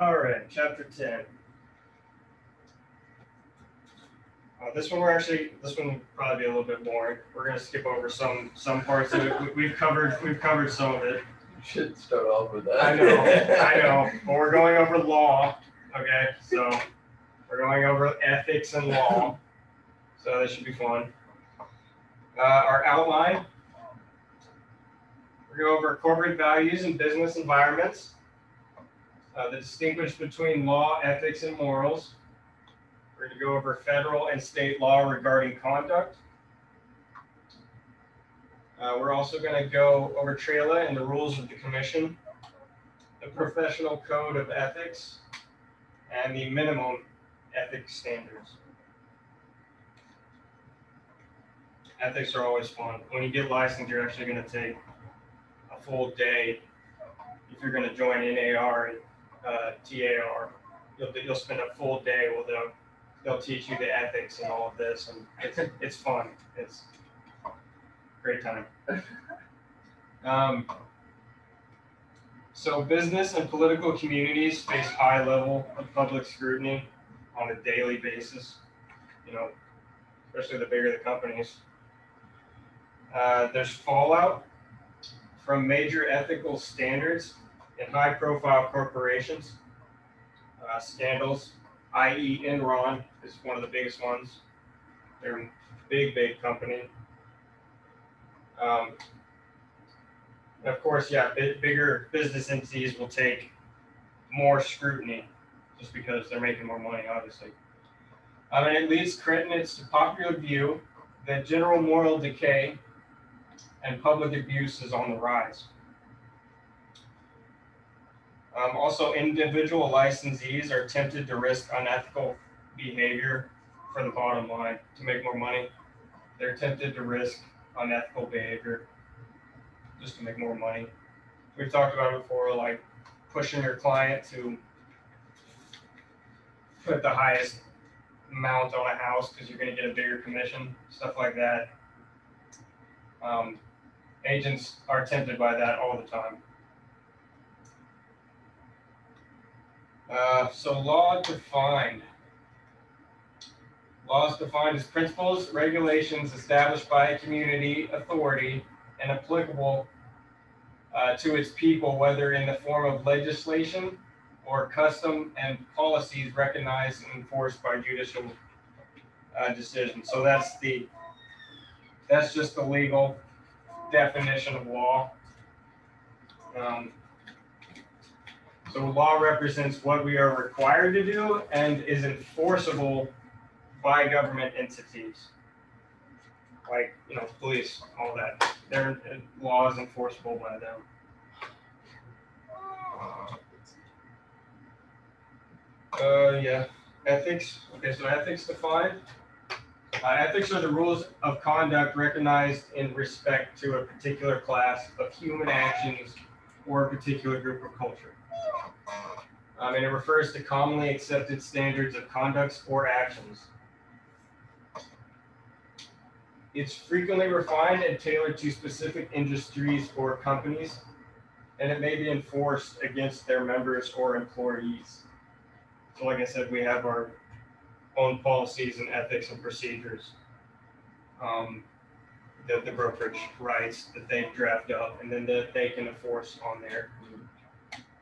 All right, chapter 10. This one will probably be a little bit boring. We're gonna skip over some parts of it. We've covered some of it. You should start off with that. I know, but we're going over law. Okay, so we're going over ethics and law. So this should be fun. Our outline. We're going to go over corporate values and business environments. The distinguish between law, ethics, and morals. We're going to go over federal and state law regarding conduct. We're also going to go over TRELA and the rules of the commission, the professional code of ethics, and the minimum ethics standards. Ethics are always fun. When you get licensed, you're actually going to take a full day. If you're going to join NAR and TAR, you'll spend a full day. Well, they'll teach you the ethics and all of this, and it's fun. It's a great time. So business and political communities face high level of public scrutiny on a daily basis. Especially the bigger the companies. There's fallout from major ethical standards in high-profile corporations. Scandals, i.e. Enron is one of the biggest ones. They're a big company. Of course, bigger business entities will take more scrutiny just because they're making more money, obviously. And it leads credence to popular view that general moral decay and public abuse is on the rise. Also, individual licensees are tempted to risk unethical behavior for the bottom line to make more money. They're tempted to risk unethical behavior just to make more money. We've talked about it before, like pushing your client to put the highest amount on a house because you're going to get a bigger commission, stuff like that. Agents are tempted by that all the time. So law defined. Law is defined as principles, regulations established by a community authority and applicable to its people, whether in the form of legislation or custom and policies recognized and enforced by judicial decision. So that's just the legal definition of law. So law represents what we are required to do and is enforceable by government entities, like police, all that. Their law is enforceable by them. Ethics. Okay, so ethics defined. Ethics are the rules of conduct recognized in respect to a particular class of human actions or a particular group or culture. And it refers to commonly accepted standards of conducts or actions. It's frequently refined and tailored to specific industries or companies, and it may be enforced against their members or employees. So like I said, we have our own policies and ethics and procedures that the brokerage writes that they draft up, and then that they can enforce on their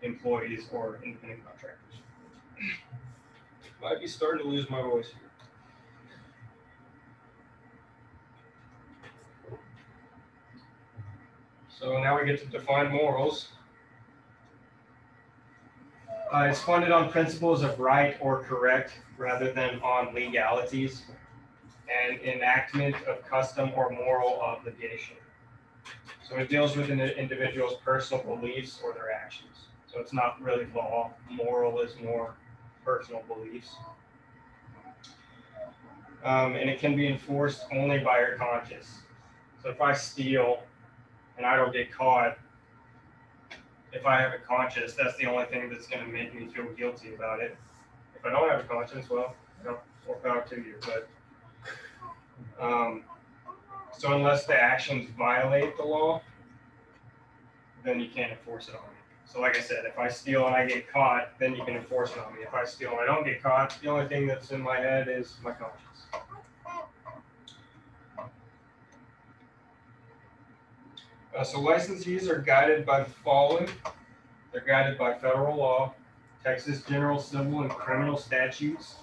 employees or independent contractors. Might be starting to lose my voice here. So now we get to define morals. It's funded on principles of right or correct rather than on legalities and enactment of custom or moral obligation. So it deals with an individual's personal beliefs or their actions. So it's not really law. Moral is more personal beliefs. And it can be enforced only by your conscience. So if I steal and I don't get caught, if I have a conscience, that's the only thing that's going to make me feel guilty about it. If I don't have a conscience, well, more power to you. But so unless the actions violate the law, then you can't enforce it on me. So like I said, if I steal and I get caught, then you can enforce it on me. If I steal and I don't get caught, the only thing that's in my head is my conscience. So licensees are guided by the following. They're guided by federal law, Texas general civil and criminal statutes,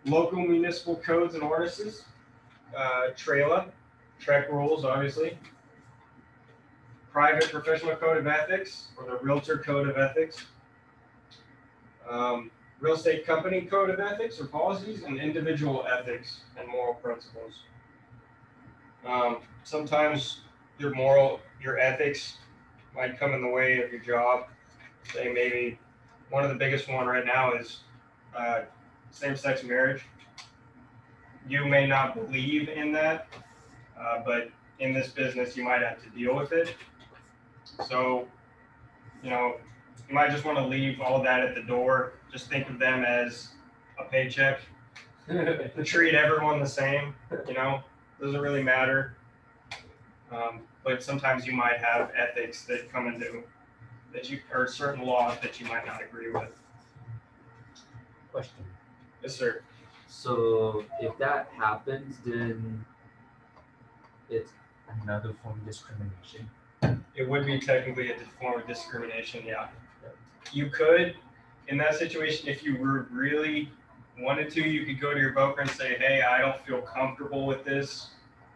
local municipal codes and ordinances, TRELA, TREC rules, obviously, private professional code of ethics, or the realtor code of ethics, real estate company code of ethics or policies, and individual ethics and moral principles. Sometimes your ethics might come in the way of your job. Say maybe one of the biggest one right now is same-sex marriage. You may not believe in that, but in this business you might have to deal with it. So, you might just want to leave all of that at the door. Just think of them as a paycheck. Treat everyone the same, doesn't really matter. But sometimes you might have ethics that come into or certain laws that you might not agree with. Question. Yes, sir. So if that happens, then it's another form of discrimination. It would be technically a form of discrimination, yeah. You could, in that situation, if you were really wanted to, you could go to your broker and say, hey, I don't feel comfortable with this.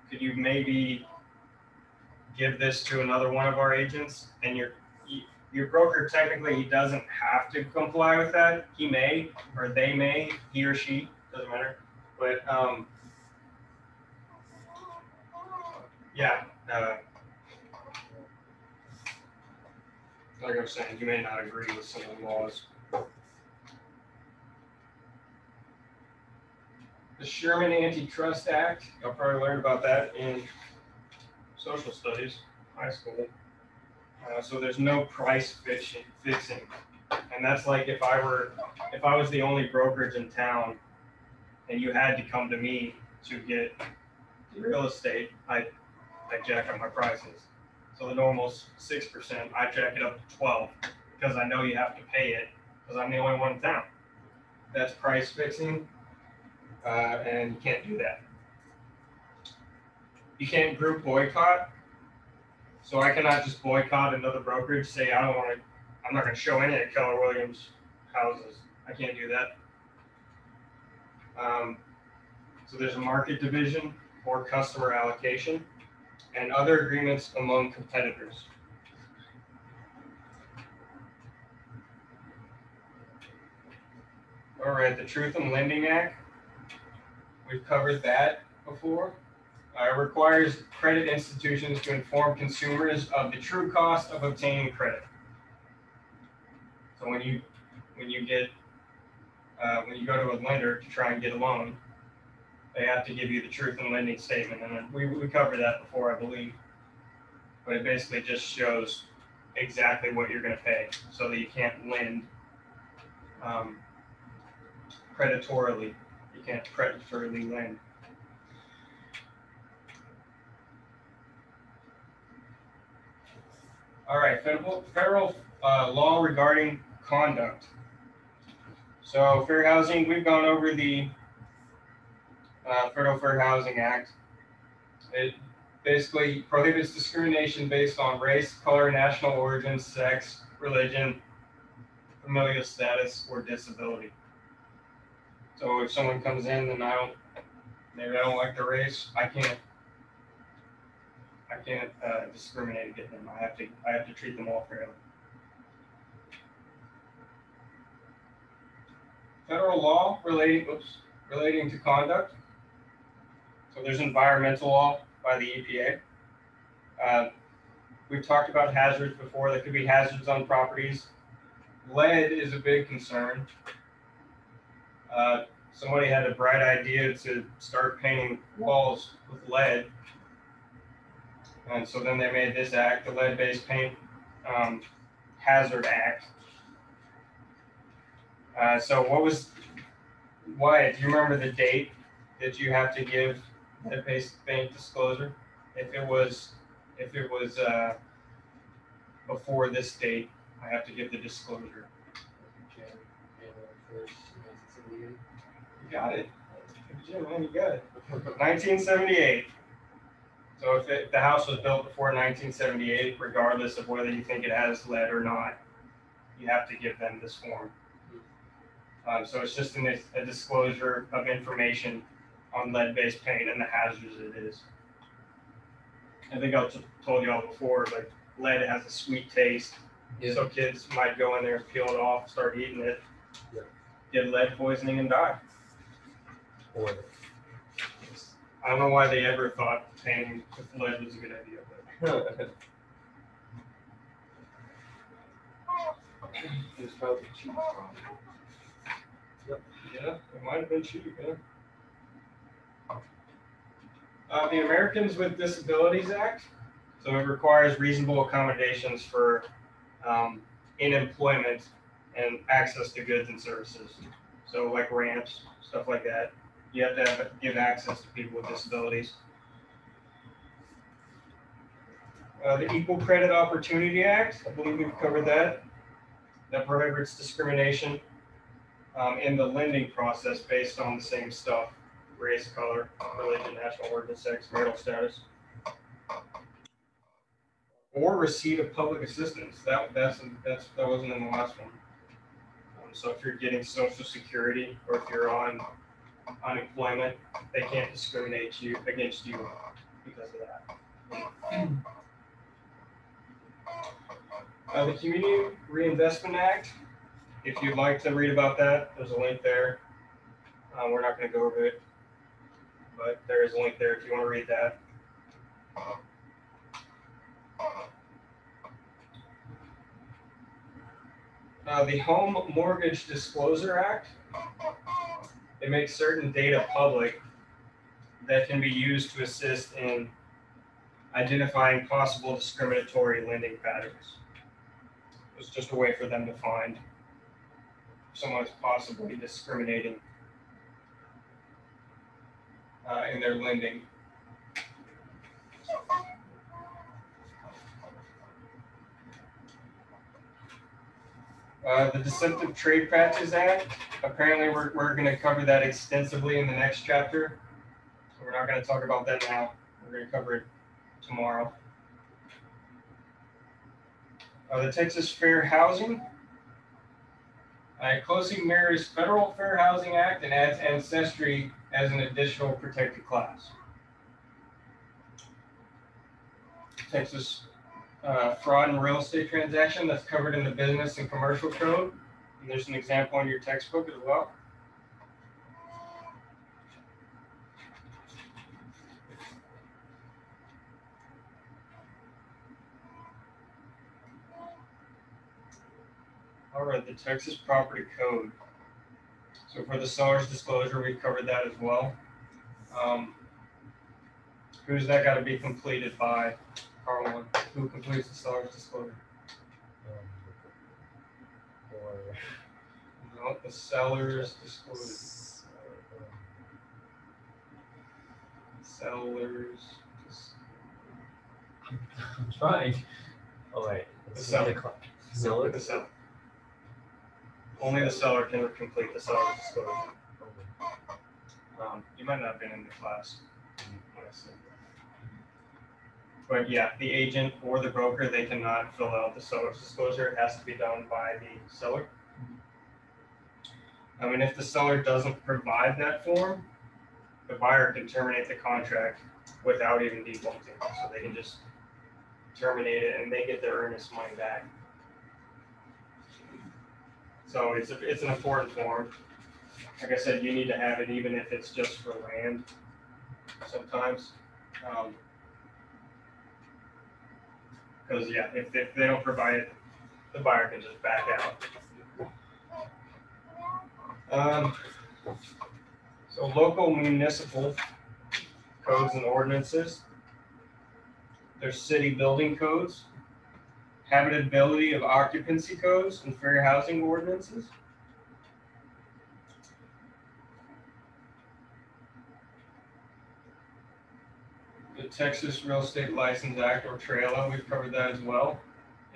Could you maybe give this to another one of our agents? And your broker, technically, he doesn't have to comply with that. He may, or they may, he or she, doesn't matter. But yeah, like I was saying, you may not agree with some of the laws. The Sherman Antitrust Act, you'll probably learn about that in social studies, high school. So there's no price fixing. And that's like if I was the only brokerage in town and you had to come to me to get real estate, I jack up my prices. So the normal's 6%, I jack it up to 12 because I know you have to pay it because I'm the only one in town. That's price fixing, and you can't do that. You can't group boycott. So I cannot just boycott another brokerage, say I'm not going to show any of Keller Williams houses. I can't do that. So there's a market division or customer allocation and other agreements among competitors. All right, the Truth in Lending Act. We've covered that before. Requires credit institutions to inform consumers of the true cost of obtaining credit. So when you go to a lender to try and get a loan, they have to give you the truth in lending statement, and we covered that before, I believe. But it basically just shows exactly what you're going to pay, so that you can't lend predatorily. You can't predatorily lend. All right, federal law regarding conduct. So fair housing, we've gone over the Federal Fair Housing Act. It basically prohibits discrimination based on race, color, national origin, sex, religion, familial status, or disability. So if someone comes in and maybe I don't like their race, I can't discriminate against them. I have to treat them all fairly. Federal law relating to conduct. So there's environmental law by the EPA. We've talked about hazards before. There could be hazards on properties. Lead is a big concern. Somebody had a bright idea to start painting walls with lead. And so then they made this act, the Lead-Based Paint Hazard Act. Wyatt, do you remember the date that you have to give lead-based paint disclosure? If it was before this date, I have to give the disclosure. January 1st, 1978. You got it. Jim, man, you got it. 1978. So if the house was built before 1978, regardless of whether you think it has lead or not, you have to give them this form. So it's just a disclosure of information on lead-based paint and the hazards it is. I think I told y'all before, but lead has a sweet taste. Yeah. So kids might go in there, peel it off, start eating it, Yeah. get lead poisoning and die. Or I don't know why they ever thought painting with lead was a good idea. But It was probably cheap. yeah, it might have been cheap, yeah. The Americans with Disabilities Act, so it requires reasonable accommodations for in employment and access to goods and services. So like ramps, stuff like that. You have to give access to people with disabilities. The Equal Credit Opportunity Act, I believe we've covered that. That prohibits discrimination in the lending process based on the same stuff: race, color, religion, national origin, sex, marital status, or receipt of public assistance. That wasn't in the last one. So if you're getting Social Security or if you're on unemployment, they can't discriminate against you because of that. The Community Reinvestment Act, if you'd like to read about that, there's a link there. We're not going to go over it, but there is a link there if you want to read that. The Home Mortgage Disclosure Act, it makes certain data public that can be used to assist in identifying possible discriminatory lending patterns. It's just a way for them to find someone who's possibly discriminating in their lending. The Deceptive Trade Practices Act, apparently we're going to cover that extensively in the next chapter. So we're not going to talk about that now. We're going to cover it tomorrow. The Texas Fair Housing. It closely mirrors Federal Fair Housing Act and adds ancestry as an additional protected class. Texas Fraud and Real Estate Transaction, that's covered in the Business and Commercial Code. And there's an example in your textbook as well. All right, the Texas Property Code. So for the seller's disclosure, we've covered that as well. Who's that got to be completed by? Carl, who completes the seller's disclosure? or No, the seller's disclosure. Sellers. I'm trying. Oh wait. The seller. Seller? The seller. Only the seller can complete the seller's disclosure. You might not have been in the class. But yeah, the agent or the broker, they cannot fill out the seller's disclosure. It has to be done by the seller. And if the seller doesn't provide that form, the buyer can terminate the contract without even defaulting. So they can just terminate it and they get their earnest money back. So it's an important form. Like I said, you need to have it even if it's just for land sometimes. Because yeah, if they don't provide it, the buyer can just back out. So local municipal codes and ordinances. There's city building codes, habitability of occupancy codes, and fair housing ordinances. The Texas Real Estate License Act, or TRELA, we've covered that as well.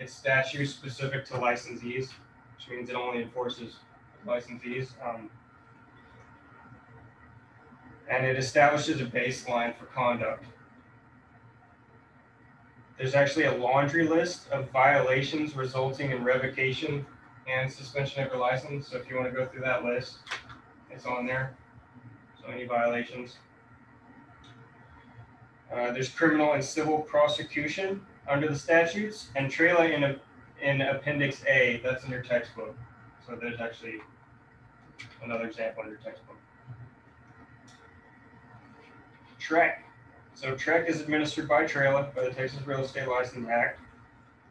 It's statute specific to licensees, which means it only enforces licensees. And it establishes a baseline for conduct. There's actually a laundry list of violations resulting in revocation and suspension of your license. So if you want to go through that list, it's on there. So any violations. There's criminal and civil prosecution under the statutes, and TRELA in Appendix A, that's in your textbook. So there's actually another example in your textbook. TREC. So TREC is administered by TRELA, by the Texas Real Estate License Act.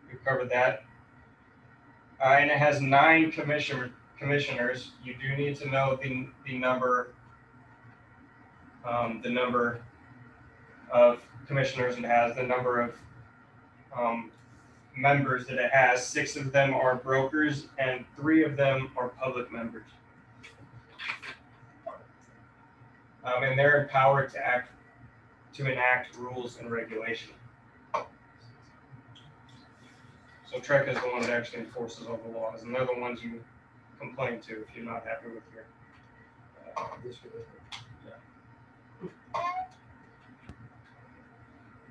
We've covered that. And it has 9 commissioners. You do need to know the number of commissioners it has, the number of members that it has. 6 of them are brokers, and 3 of them are public members. And they're empowered to enact rules and regulation. So TREC is the one that actually enforces all the laws, and they're the ones you complain to if you're not happy with your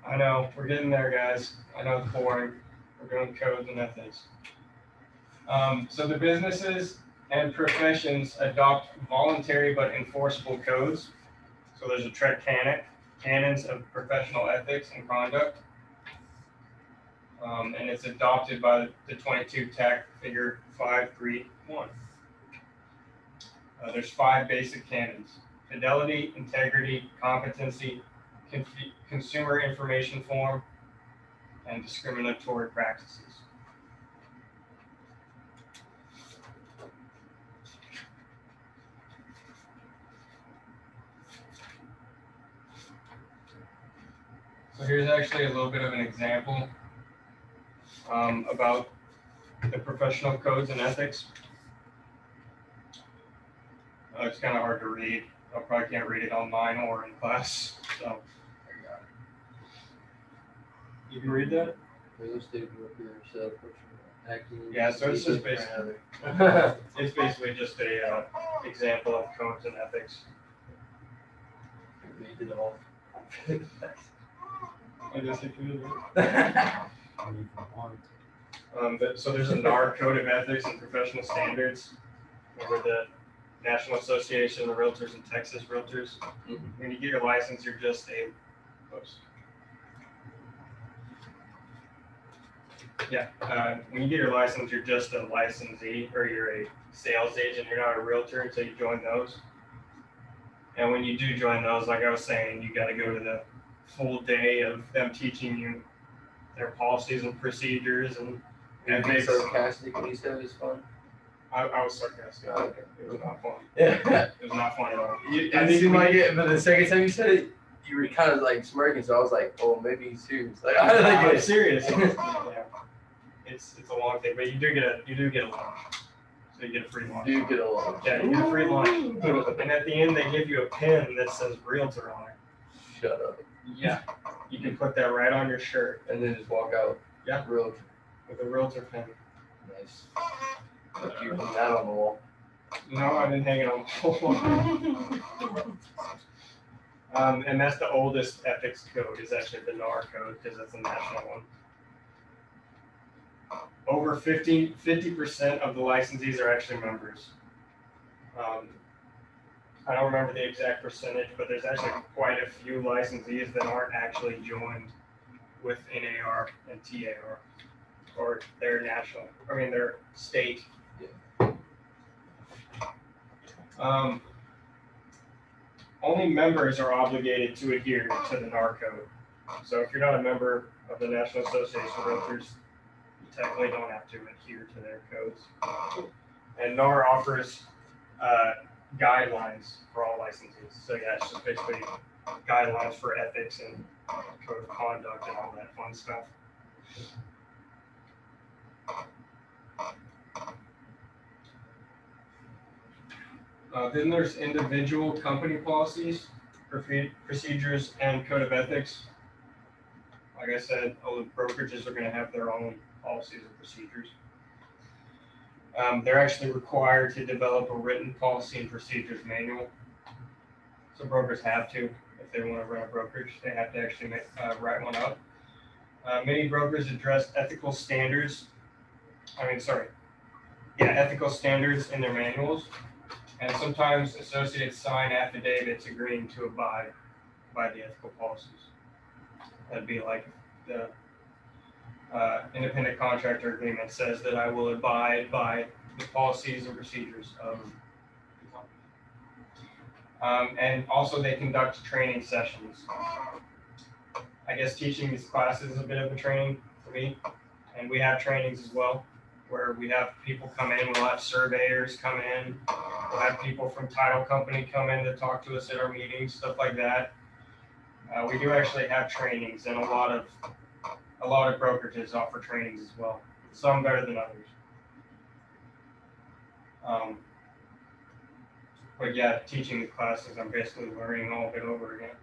I know, we're getting there, guys. I know it's boring. We're doing codes and ethics. So the businesses and professions adopt voluntary but enforceable codes. So there's a TREC canons of professional ethics and conduct. And it's adopted by the 22 TAC figure 531. There's 5 basic canons: fidelity, integrity, competency, consumer information form, and discriminatory practices. So here's actually a little bit of an example about the professional codes and ethics. It's kind of hard to read. I probably can't read it online or in class. So there you go. You can read that? Real estate broker, sales person, acting. Yeah, so it's just basically it's basically just a example of codes and ethics. Read it all. I guess you can. So there's a NAR code of ethics and professional standards over the National Association of Realtors and Texas Realtors. When you get your license, you're just a when you get your license, you're just a licensee, or you're a sales agent. You're not a realtor until you join those. And when you do join those, like I was saying, you got to go to the full day of them teaching you their policies and procedures and Being sarcastic when you said it was fun. I was sarcastic. Oh, okay. It was not fun. Yeah. It was not fun at all. It didn't seem like it, but the second time you said it, you were kind of like smirking, so I was like, oh, maybe he's serious. Like, I I'm like it. serious. Yeah. It's a long thing, but you do get a lunch. So you get a free lunch. You get a lot. Yeah, you get a free lunch. And at the end, they give you a pin that says realtor on it. Shut up. Yeah. You can put that right on your shirt. And then just walk out. Yeah. Real With a realtor pin. nice. Like you hung that on the wall. No, I didn't hang it on the wall. And that's the oldest ethics code, is actually the NAR code, because that's a national one. Over 50% of the licensees are actually members. I don't remember the exact percentage, but there's actually quite a few licensees that aren't actually joined with NAR and TAR, or their their state. Only members are obligated to adhere to the NAR code. So if you're not a member of the National Association of Realtors, you technically don't have to adhere to their codes. And NAR offers guidelines for all licensees. So yeah, it's just basically guidelines for ethics and code of conduct and all that fun stuff. Then there's individual company policies, procedures, and code of ethics. Like I said, all the brokerages are going to have their own policies and procedures. They're actually required to develop a written policy and procedures manual. So brokers have to, if they want to run a brokerage, they have to actually write one up. Many brokers address ethical standards. Ethical standards in their manuals, and sometimes associates sign affidavits agreeing to abide by the ethical policies. That'd be like the independent contractor agreement says that I will abide by the policies and procedures of the company. And also they conduct training sessions. I guess teaching these classes is a bit of a training for me, and we have trainings as well, where we have people come in, we'll have surveyors come in, we'll have people from title company come in to talk to us at our meetings, stuff like that. We do actually have trainings, and a lot of brokerages offer trainings as well. Some better than others. But yeah, teaching the classes, I'm basically learning all of it over again.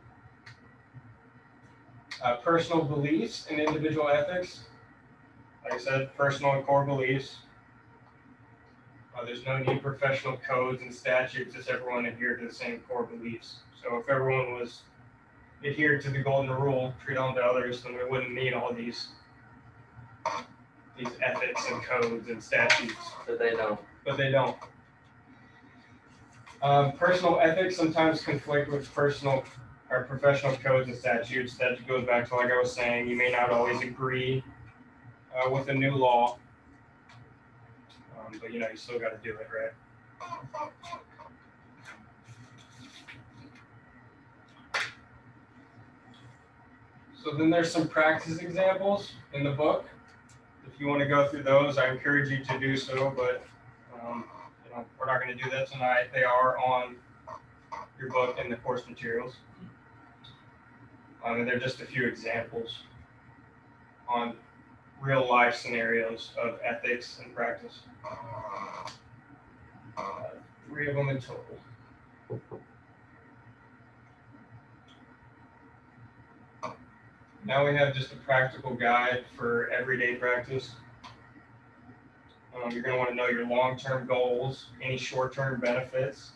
Personal beliefs and individual ethics. Like I said, personal and core beliefs. There's no need for professional codes and statutes as everyone adhered to the same core beliefs. So if everyone was adhered to the golden rule, treat on to others, then we wouldn't need all these ethics and codes and statutes. But they don't. But they don't. Personal ethics sometimes conflict with personal or professional codes and statutes. That goes back to, like I was saying, you may not always agree with a new law, but you still got to do it, right? So then there's some practice examples in the book. If you want to go through those, I encourage you to do so, but we're not going to do that tonight. They are on your book in the course materials. And they're just a few examples on real life scenarios of ethics and practice. 3 of them in total. Now we have just a practical guide for everyday practice. You're going to want to know your long-term goals, any short-term benefits,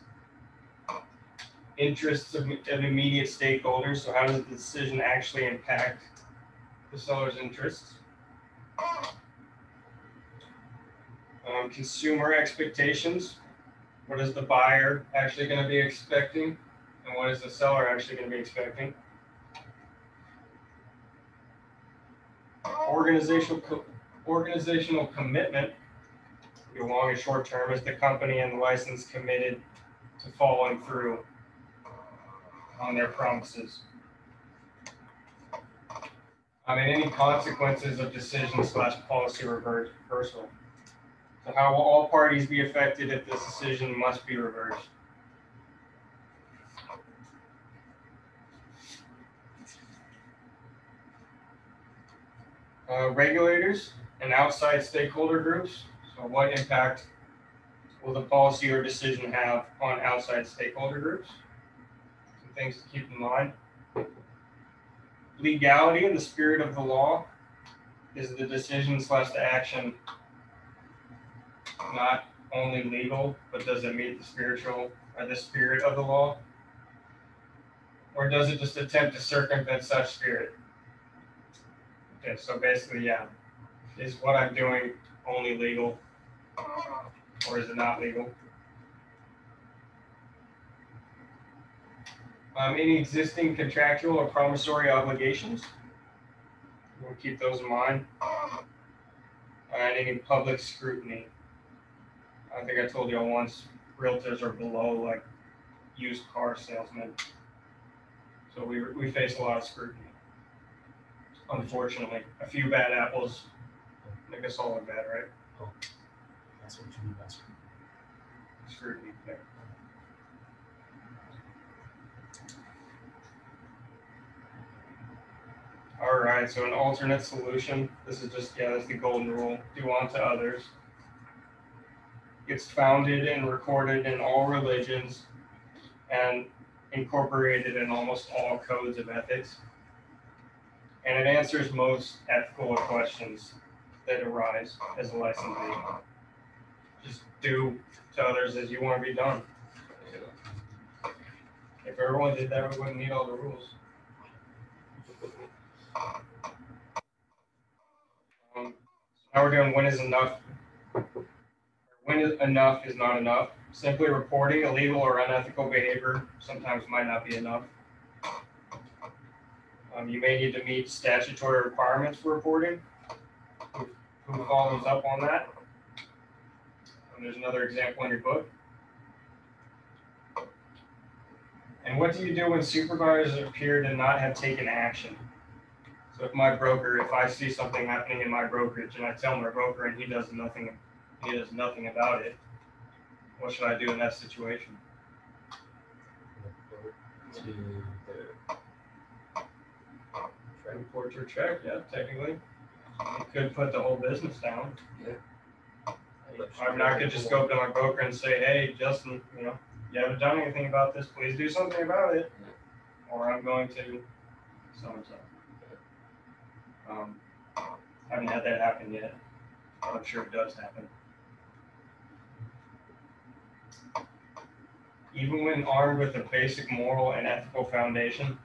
interests of immediate stakeholders. So how does the decision actually impact the seller's interests? Consumer expectations. What is the buyer actually going to be expecting? And what is the seller actually going to be expecting? Organizational commitment, be long and short term, is the company and the license committed to following through on their promises. Any consequences of decision/policy reversal. So how will all parties be affected if this decision must be reversed? Regulators and outside stakeholder groups. So what impact will the policy or decision have on outside stakeholder groups? Some things to keep in mind. Legality and the spirit of the law. Is the decision/the action not only legal, but does it meet the spirit of the law? Or does it just attempt to circumvent such spirit? Okay, so basically, yeah. Is what I'm doing only legal, or is it not legal? Any existing contractual or promissory obligations? We'll keep those in mind. And any public scrutiny. I think I told y'all once, realtors are below like used car salesmen. So we face a lot of scrutiny. Unfortunately, a few bad apples make us all look bad, right? Oh, that's what you mean by scrutiny. Scrutiny. Yeah. All right, so an alternate solution. This is just, that's the golden rule. Do unto others. It's founded and recorded in all religions and incorporated in almost all codes of ethics. And it answers most ethical questions that arise as a licensee. Just do to others as you want to be done. If everyone did that, we wouldn't need all the rules. Now we're doing when is enough. When enough is not enough. Simply reporting illegal or unethical behavior sometimes might not be enough. You may need to meet statutory requirements for reporting. Who follows up on that? There's another example in your book. And what do you do when supervisors appear to not have taken action? So if I see something happening in my brokerage and I tell my broker and he does nothing about it, what should I do in that situation? Report to check, yeah, technically. You could put the whole business down. Yeah. I'm not gonna just go up to my broker and say, hey, Justin, you haven't done anything about this, please do something about it. Or I'm going to so-and-so. I haven't had that happen yet, but I'm sure it does happen. Even when armed with a basic moral and ethical foundation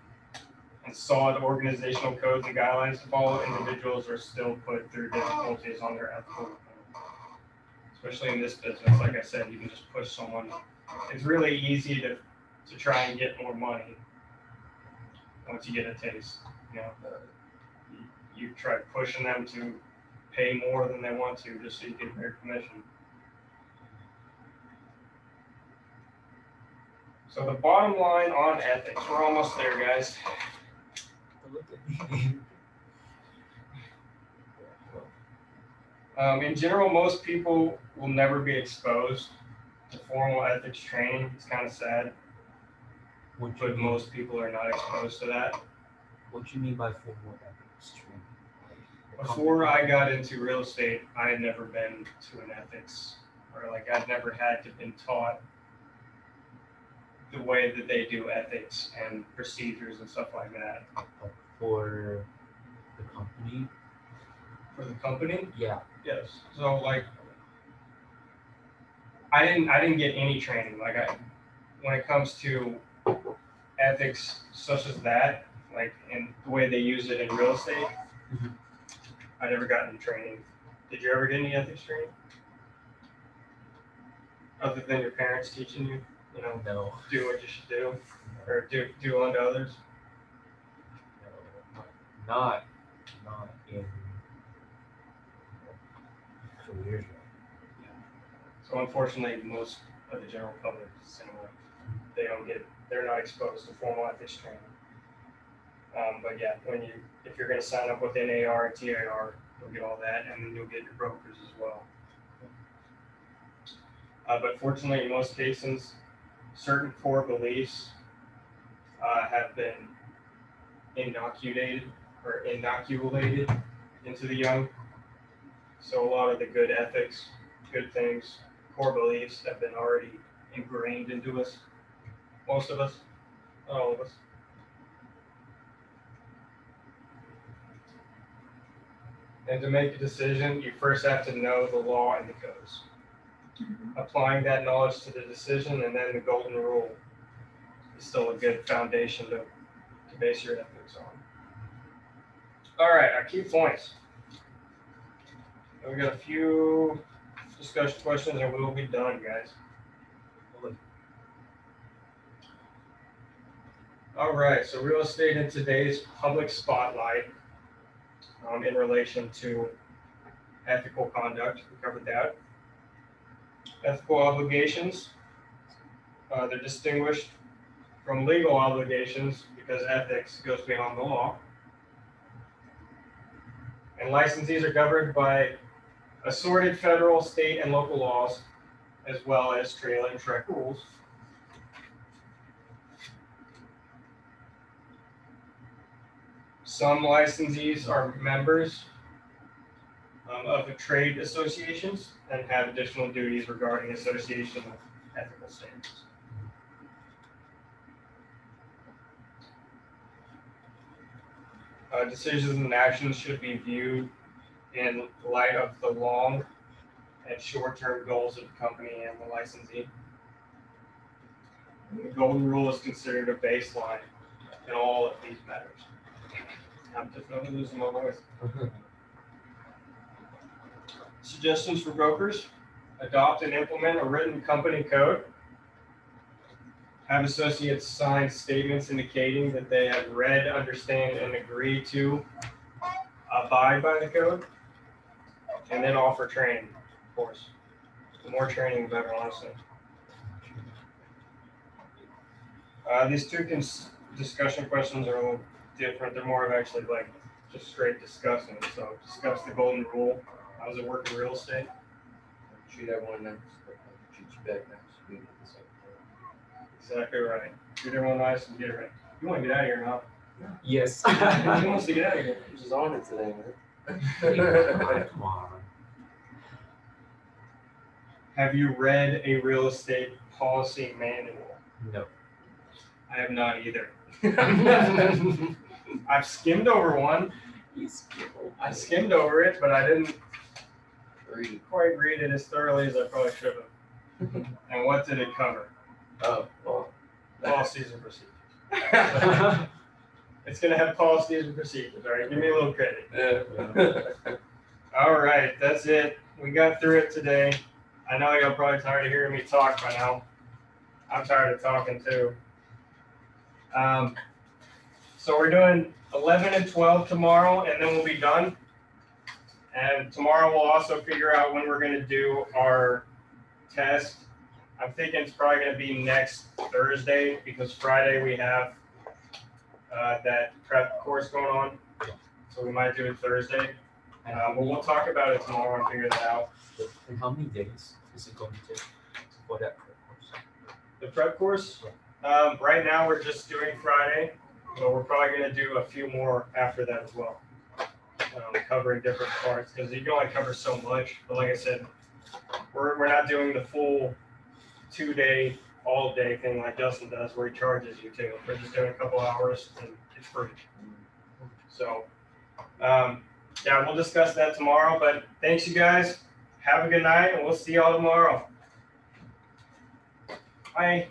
and solid organizational codes and guidelines to follow, individuals are still put through difficulties on their ethical, especially in this business. Like I said, you can just push someone. It's really easy to try and get more money once you get a taste. You try pushing them to pay more than they want to just so you get their commission. So the bottom line on ethics, we're almost there, guys. In general, most people will never be exposed to formal ethics training. It's kind of sad, but most people are not exposed to that. What do you mean by formal ethics training? Before I got into real estate, I had never been to an ethics, or I'd never had to been taught the way that they do ethics and procedures and stuff like that. For the company? For the company? Yeah. Yes. So I didn't get any training. When it comes to ethics such as that, in the way they use it in real estate, I never got any training. Did you ever get any ethics training? Other than your parents teaching you, No. do what you should do, or do unto others? No. Not in careers. So unfortunately, most of the general public is similar. They're not exposed to formal ethics training. But yeah, if you're going to sign up with NAR and TAR, you'll get all that, and then you'll get your brokers as well. But fortunately, in most cases, certain core beliefs have been inoculated into the young. So a lot of the good ethics, good things, core beliefs have been already ingrained into us. Most of us, not all of us. And to make a decision, you first have to know the law and the codes. Applying that knowledge to the decision, and then the golden rule is still a good foundation to base your ethics on. All right, our key points. We got a few discussion questions and we will be done, guys. All right, so real estate in today's public spotlight in relation to ethical conduct. We covered that. Ethical obligations, they're distinguished from legal obligations because ethics goes beyond the law. And licensees are governed by assorted federal, state, and local laws, as well as TRELA and TREC rules. Some licensees are members of the trade associations and have additional duties regarding association with ethical standards. Decisions and actions should be viewed in light of the long and short-term goals of the company and the licensee. The golden rule is considered a baseline in all of these matters. I'm definitely losing my voice. Suggestions for brokers: adopt and implement a written company code. Have associates sign statements indicating that they have read, understand, and agree to abide by the code. And then offer training, of course. The more training, the better, honestly. These two discussion questions are a little different. They're more of actually like just straight discussing. So discuss the golden rule. How does it work in real estate? Treat everyone nice. Treat you back nice. We do the same Exactly right. Treat everyone nice and get it right. You want to get out of here now? Yes. Who wants to get out of here? thing. Just on it today, man. Come on. Have you read a real estate policy manual? No. I have not either. I've skimmed over one. I skimmed over it, but I didn't quite read it as thoroughly as I probably should have. And what did it cover? Oh, well. Policies and procedures. It's going to have policies and procedures, all right? Give me a little credit. Yeah. All right, that's it. We got through it today. I know you're probably tired of hearing me talk by now. I'm tired of talking too. So we're doing 11 and 12 tomorrow, and then we'll be done. And tomorrow we'll also figure out when we're going to do our test. I'm thinking it's probably going to be next Thursday because Friday we have that prep course going on. So we might do it Thursday. But we'll talk about it tomorrow and figure that out. And how many days is it going to take for that course? The prep course? Right now we're just doing Friday, but we're probably going to do a few more after that as well. Covering different parts because you can only cover so much. But like I said, we're not doing the full 2-day, all-day thing like Justin does where he charges you too. We're just doing a couple hours and it's free. So, yeah, we'll discuss that tomorrow. But thanks, you guys. Have a good night, and we'll see y'all tomorrow. Bye.